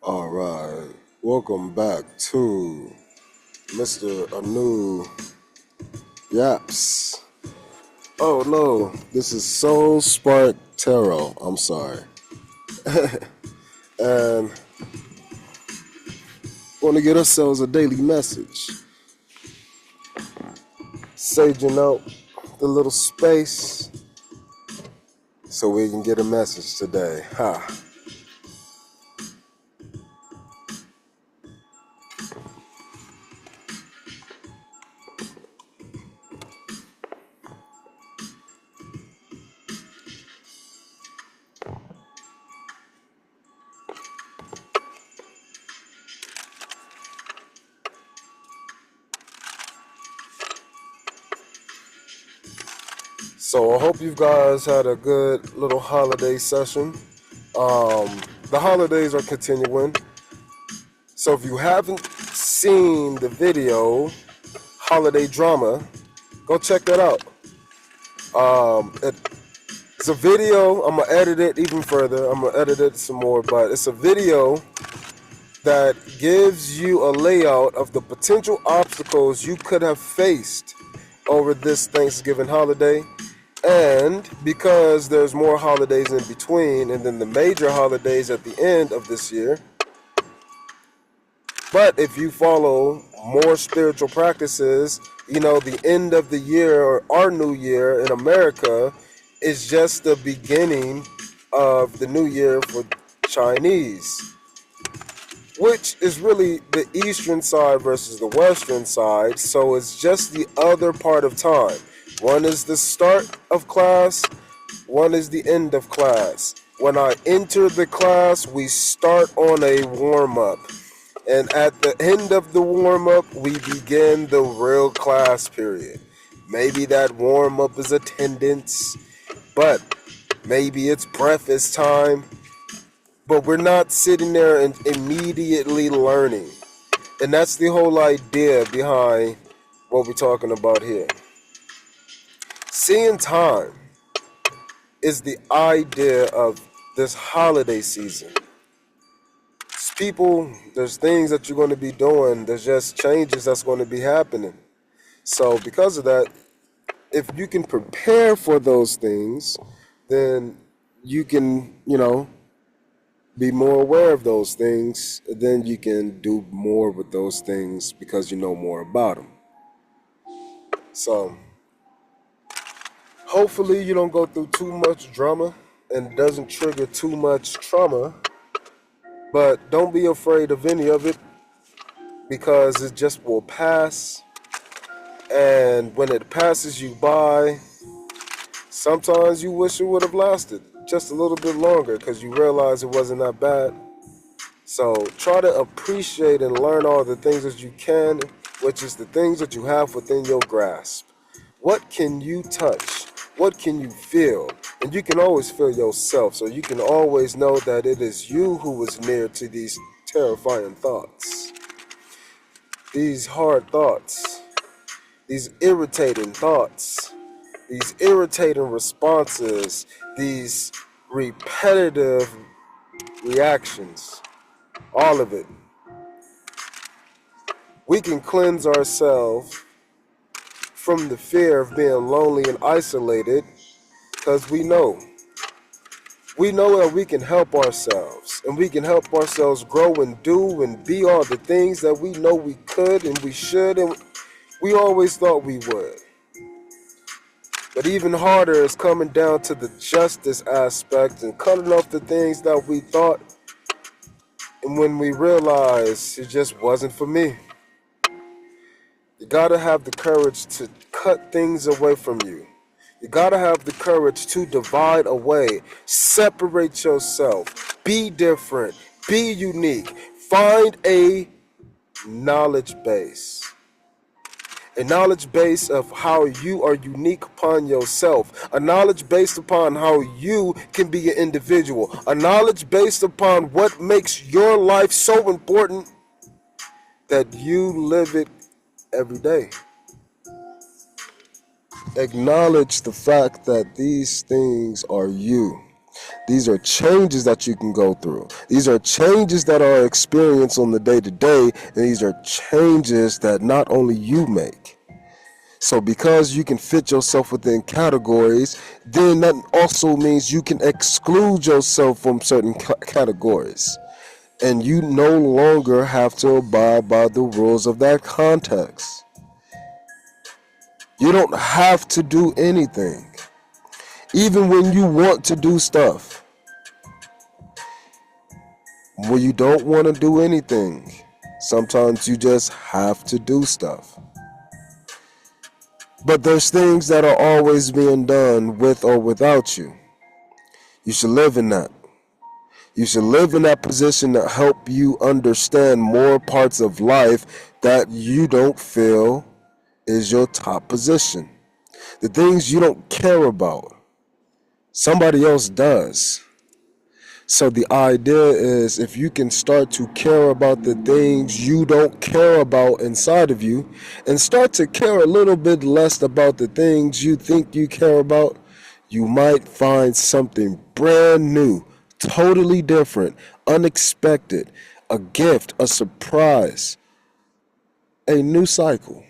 All right, welcome back to Mr. Anu Yaps. Oh no, this is Soul Spark Tarot. I'm sorry. And want to get ourselves a daily message. Saging out the little space so we can get a message today. Ha. So I hope you guys had a good little holiday session. The holidays are continuing. So if you haven't seen the video, Holiday Drama, go check that out. It's a video. I'm going to edit it even further. I'm going to edit it some more. But it's a video that gives you a layout of the potential obstacles you could have faced over this Thanksgiving holiday. And because there's more holidays in between and then the major holidays at the end of this year, but if you follow more spiritual practices, the end of the year or our new year in America is just the beginning of the new year for Chinese, which is really the eastern side versus the western side. So it's just the other part of time. One is the start of class, one is the end of class. When I enter the class, we start on a warm-up. And at the end of the warm-up, we begin the real class period. Maybe that warm-up is attendance, but maybe it's breakfast time. But we're not sitting there and immediately learning. And that's the whole idea behind what we're talking about here. Seeing time is the idea of this holiday season. People, there's things that you're going to be doing. There's just changes that's going to be happening. So because of that, if you can prepare for those things, then you can, be more aware of those things. Then you can do more with those things because you know more about them. So hopefully you don't go through too much drama and it doesn't trigger too much trauma. But don't be afraid of any of it because it just will pass. And when it passes you by, sometimes you wish it would have lasted just a little bit longer because you realize it wasn't that bad. So try to appreciate and learn all the things that you can, which is the things that you have within your grasp. What can you touch? What can you feel? And you can always feel yourself, so you can always know that it is you who was near to these terrifying thoughts, these hard thoughts, these irritating thoughts, these irritating responses, these repetitive reactions, all of it. We can cleanse ourselves from the fear of being lonely and isolated because we know that we can help ourselves and we can help ourselves grow and do and be all the things that we know we could and we should and we always thought we would. But even harder is coming down to the justice aspect and cutting off the things that we thought, and when we realize it just wasn't for me. You gotta have the courage to cut things away from you. You gotta have the courage to divide away, separate yourself, be different, be unique, find a knowledge base. A knowledge base of how you are unique upon yourself. A knowledge based upon how you can be an individual. A knowledge based upon what makes your life so important that you live it every day. Acknowledge the fact that these things are you. These are changes that you can go through. These are changes that are experienced on the day-to-day, and these are changes that not only you make. So because you can fit yourself within categories, then that also means you can exclude yourself from certain categories. And you no longer have to abide by the rules of that context. You don't have to do anything. Even when you want to do stuff. When you don't want to do anything, sometimes you just have to do stuff. But there's things that are always being done with or without you. You should live in that. You should live in that position to help you understand more parts of life that you don't feel is your top position. The things you don't care about, somebody else does. So the idea is, if you can start to care about the things you don't care about inside of you and start to care a little bit less about the things you think you care about, you might find something brand new, totally different, unexpected, a gift, a surprise, a new cycle,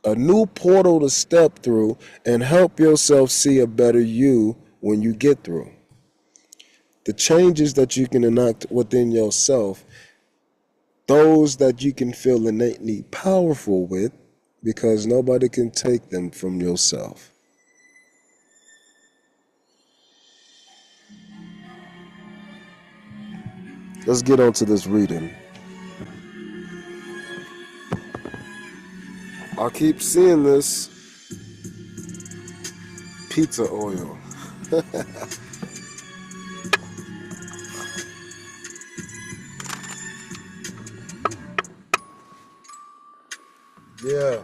a new portal to step through and help yourself see a better you when you get through. The changes that you can enact within yourself, those that you can feel innately powerful with, because nobody can take them from yourself. Let's get on to this reading. I keep seeing this pizza oil. Yeah.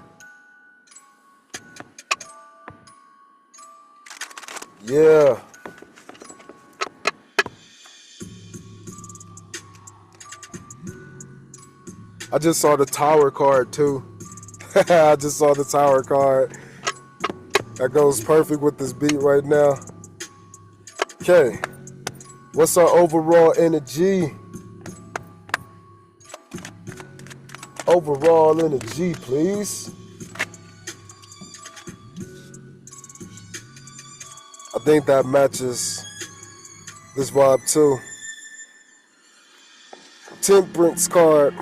I just saw the tower card too. I just saw the tower card. That goes perfect with this beat right now. Okay. What's our overall energy? Overall energy, please. I think that matches this vibe too. Temperance card.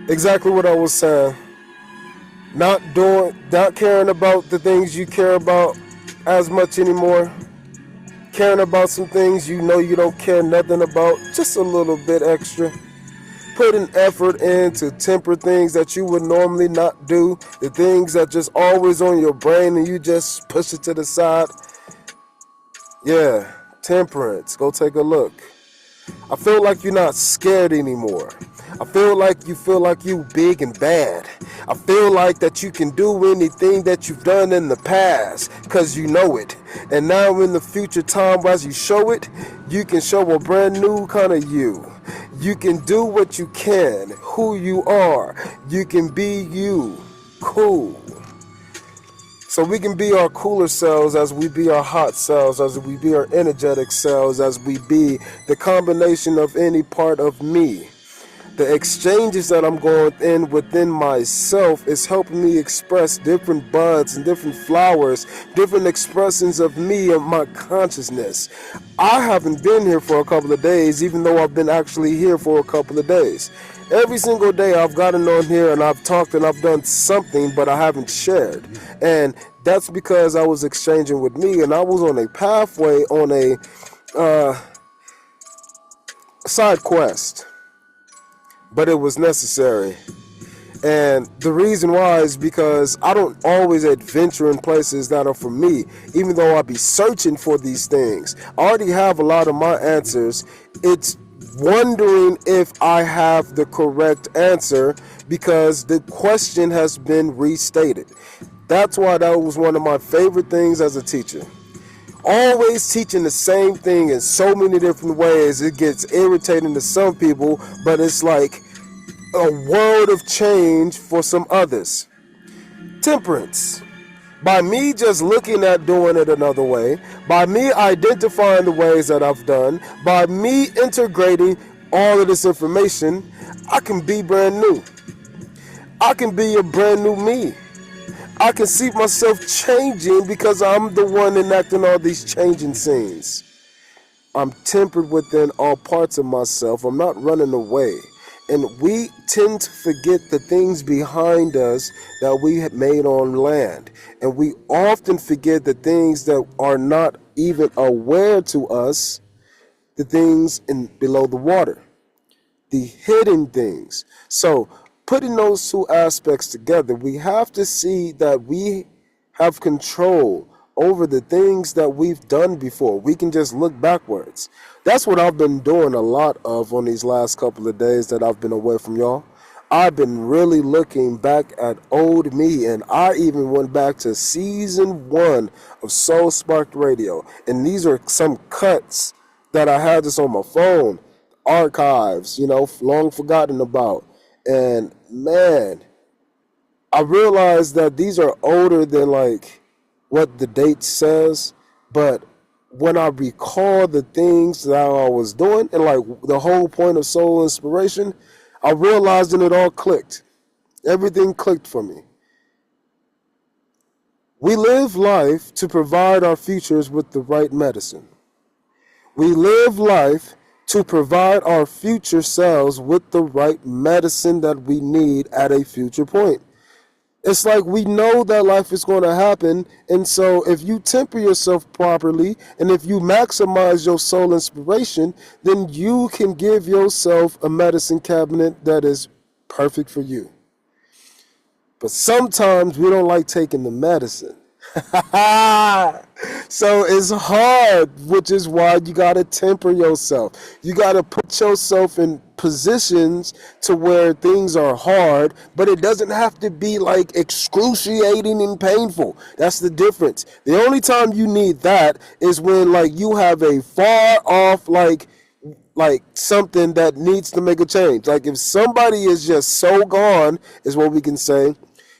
Exactly what I was saying. Not caring about the things you care about as much anymore. Caring about some things you know you don't care nothing about, just a little bit extra. Putting effort into temper things that you would normally not do, the things that just always on your brain and you just push it to the side. Yeah, temperance. Go take a look. I feel like you're not scared anymore. I feel like you big and bad. I feel like that you can do anything that you've done in the past because you know it. And now in the future time, as you show it, you can show a brand new kind of you. You can do what you can, who you are. You can be you. Cool. So we can be our cooler selves as we be our hot selves, as we be our energetic selves, as we be the combination of any part of me. The exchanges that I'm going in within myself is helping me express different buds and different flowers, different expressions of me and my consciousness. I haven't been here for a couple of days, even though I've been actually here for a couple of days. Every single day I've gotten on here and I've talked and I've done something, but I haven't shared. And that's because I was exchanging with me, and I was on a pathway on a side quest. But it was necessary. And the reason why is because I don't always adventure in places that are for me, even though I be searching for these things. I already have a lot of my answers. It's wondering if I have the correct answer because the question has been restated. That's why that was one of my favorite things as a teacher. Always teaching the same thing in so many different ways. It gets irritating to some people, but it's like a world of change for some others. Temperance. By me just looking at doing it another way, by me identifying the ways that I've done, by me integrating all of this information, I can be brand new. I can be a brand new me. I can see myself changing because I'm the one enacting all these changing scenes. I'm tempered within all parts of myself. I'm not running away. And we tend to forget the things behind us that we have made on land. And we often forget the things that are not even aware to us, the things in below the water, the hidden things. So putting those two aspects together, we have to see that we have control over the things that we've done before. We can just look backwards. That's what I've been doing a lot of on these last couple of days that I've been away from y'all. I've been really looking back at old me, and I even went back to season 1 of Soul Sparked Radio. And these are some cuts that I had just on my phone, archives, long forgotten about. And man, I realized that these are older than like what the date says, but when I recall the things that I was doing and like the whole point of soul inspiration, I realized and it all clicked. Everything clicked for me. We live life to provide our futures with the right medicine. We live life to provide our future selves with the right medicine that we need at a future point. It's like we know that life is going to happen, and so if you temper yourself properly and if you maximize your soul inspiration, then you can give yourself a medicine cabinet that is perfect for you. But sometimes we don't like taking the medicine. So it's hard, which is why you got to temper yourself. You got to put yourself in positions to where things are hard, but it doesn't have to be like excruciating and painful. That's the difference. The only time you need that is when like you have a far off like something that needs to make a change. Like if somebody is just so gone, is what we can say.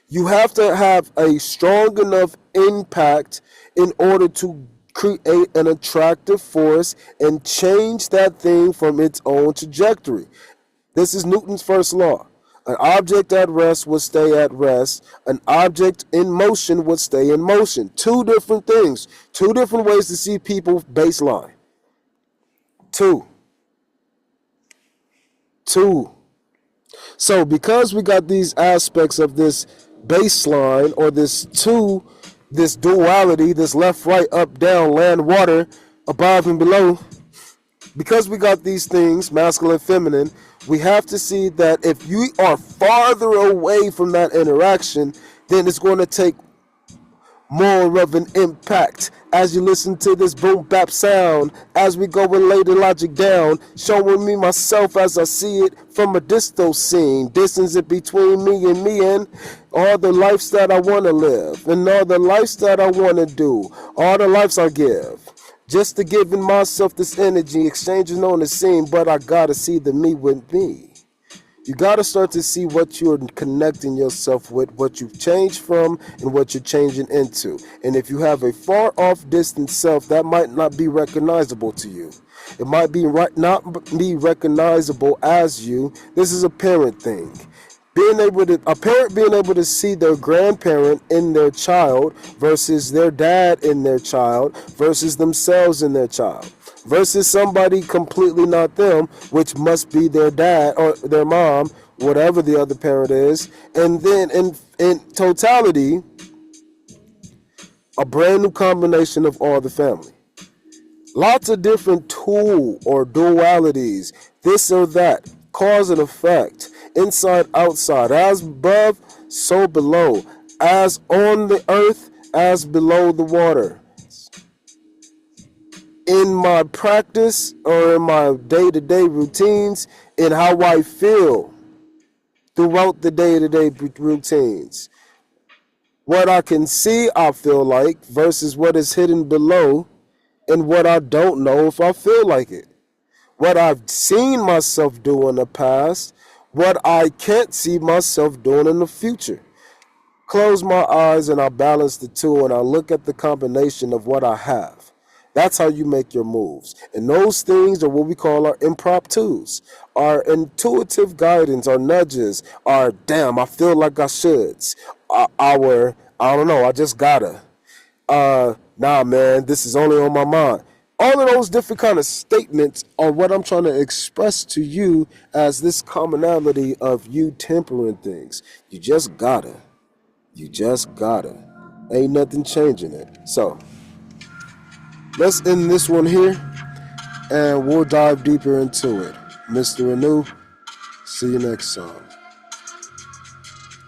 You have to have a strong enough impact in order to create an attractive force and change that thing from its own trajectory. This is Newton's first law. An object at rest would stay at rest. An object in motion would stay in motion. Two different things. Two different ways to see people baseline. Two. So because we got these aspects of this baseline or this duality, this left, right, up, down, land, water, above and below, because we got these things, masculine, feminine, we have to see that if you are farther away from that interaction, then it's going to take more of an impact as you listen to this boom bap sound as we go and lay the logic down, showing me myself as I see it from a disto scene, distance it between me and all the lives that I want to live and all the lives that I want to do, all the lives I give. Just to giving myself this energy, exchanging on the scene, but I gotta see the me with me. You got to start to see what you're connecting yourself with, what you've changed from, and what you're changing into. And if you have a far off distant self, that might not be recognizable to you. It might be not be recognizable as you. This is a parent thing. A parent being able to see their grandparent in their child versus their dad in their child versus themselves in their child versus somebody completely not them, which must be their dad or their mom, whatever the other parent is. And then in totality, a brand new combination of all the family. Lots of different tool or dualities, this or that, cause and effect, inside, outside, as above, so below, as on the earth, as below the water. In my practice or in my day-to-day routines, in how I feel throughout the day-to-day routines. What I can see, I feel like, versus what is hidden below, and what I don't know if I feel like it. What I've seen myself do in the past, what I can't see myself doing in the future. Close my eyes and I balance the two and I look at the combination of what I have. That's how you make your moves. And those things are what we call our impromptus, our intuitive guidance, our nudges, our damn, I feel like I shoulds, our, I don't know, I just gotta. Nah, man, this is only on my mind. All of those different kind of statements are what I'm trying to express to you as this commonality of you tempering things. You just gotta. You just gotta. Ain't nothing changing it. So, let's end this one here and we'll dive deeper into it. Mr. Anu, see you next time.